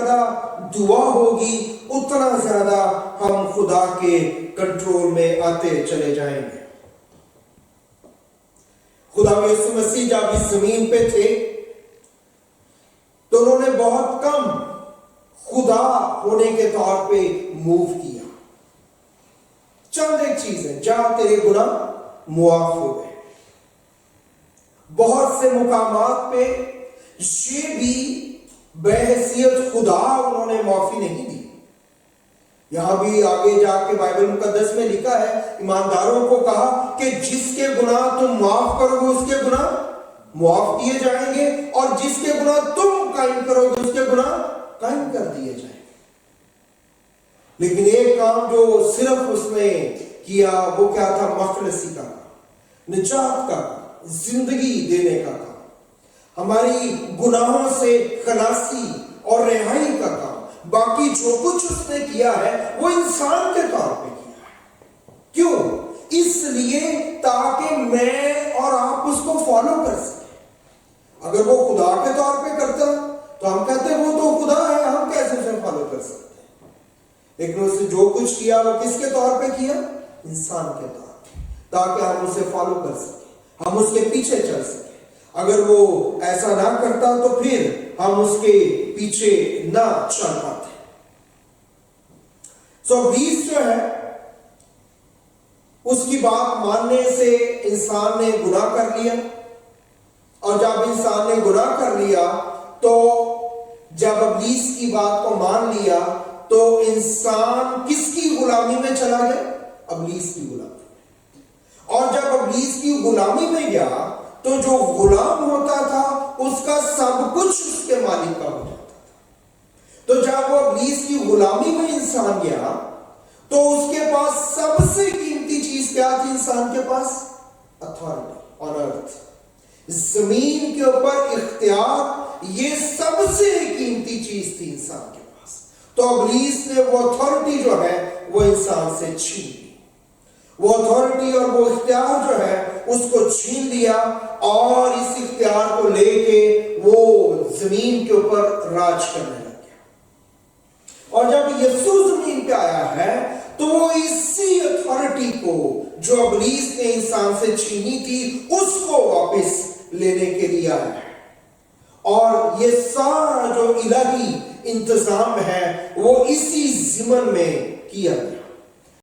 زیادہ دعا ہوگی اتنا زیادہ ہم خدا کے کنٹرول میں آتے چلے جائیں گے۔ خدا یسوع مسیح جب اس زمین پہ تھے تو انہوں نے بہت کم خدا ہونے کے طور پہ موو کیا۔ چند ایک چیز ہے، جا تیرے گناہ معاف ہو گئے۔ بہت سے مقامات پہ یہ بھی بحیثیت خدا انہوں نے معافی نہیں دی۔ یہاں بھی آگے جا کے بائبل مقدس میں لکھا ہے، ایمانداروں کو کہا کہ جس کے گناہ تم معاف کرو گے اس کے گناہ معاف کیے جائیں گے، اور جس کے گناہ تم قائم کرو گے اس کے گناہ قائم کر دیے جائیں گے۔ لیکن ایک کام جو صرف اس نے کیا وہ کیا تھا؟ مخلصی کا کام، نجات کا کام، زندگی دینے کا کام، ہماری گناہوں سے خلاصی اور رہائی کا کام۔ باقی جو کچھ اس نے کیا ہے وہ انسان کے طور پہ کیا ہے۔ کیوں؟ اس لیے تاکہ میں اور آپ اس کو فالو کر سکیں۔ اگر وہ خدا کے طور پہ کرتا تو ہم کہتے ہیں وہ تو خدا ہے، ہم کیسے اسے فالو کر سکتے ہیں؟ لیکن اس نے جو کچھ کیا وہ کس کے طور پہ کیا؟ انسان کے طور پہ، تاکہ ہم اسے فالو کر سکیں، ہم اس کے پیچھے چل سکیں۔ اگر وہ ایسا نہ کرتا تو پھر ہم اس کے پیچھے نہ چل پاتے۔ ابلیس جو ہے اس کی بات ماننے سے انسان نے گناہ کر لیا، اور جب انسان نے گناہ کر لیا تو جب ابلیس کی بات کو مان لیا تو انسان کس کی غلامی میں چلا گیا؟ ابلیس کی غلامی میں۔ اور جب ابلیس کی غلامی میں گیا تو جو غلام ہوتا تھا اس کا سب کچھ اس کے مالک کا ہو جاتا تھا۔ تو جب وہ ابلیس کی غلامی میں انسان گیا تو اس کے پاس سب سے قیمتی چیز کیا تھی؟ انسان کے پاس اتھارٹی آن ارتھ، زمین کے اوپر اختیار، یہ سب سے قیمتی چیز تھی انسان کے پاس۔ تو ابلیس نے وہ اتھارٹی جو ہے وہ انسان سے چھین لی، وہ اتھارٹی اور وہ اختیار جو ہے اس کو چھین لیا، اور اس اختیار کو لے کے وہ زمین کے اوپر راج کرنے لگ گیا۔ اور جب یسوع زمین پہ آیا ہے تو وہ اسی اتھارٹی کو جو ابلیس نے انسان سے چھینی تھی اس کو واپس لینے کے لیے آیا ہے۔ اور یہ سارا جو الہی انتظام ہے وہ اسی ضمن میں کیا گیا۔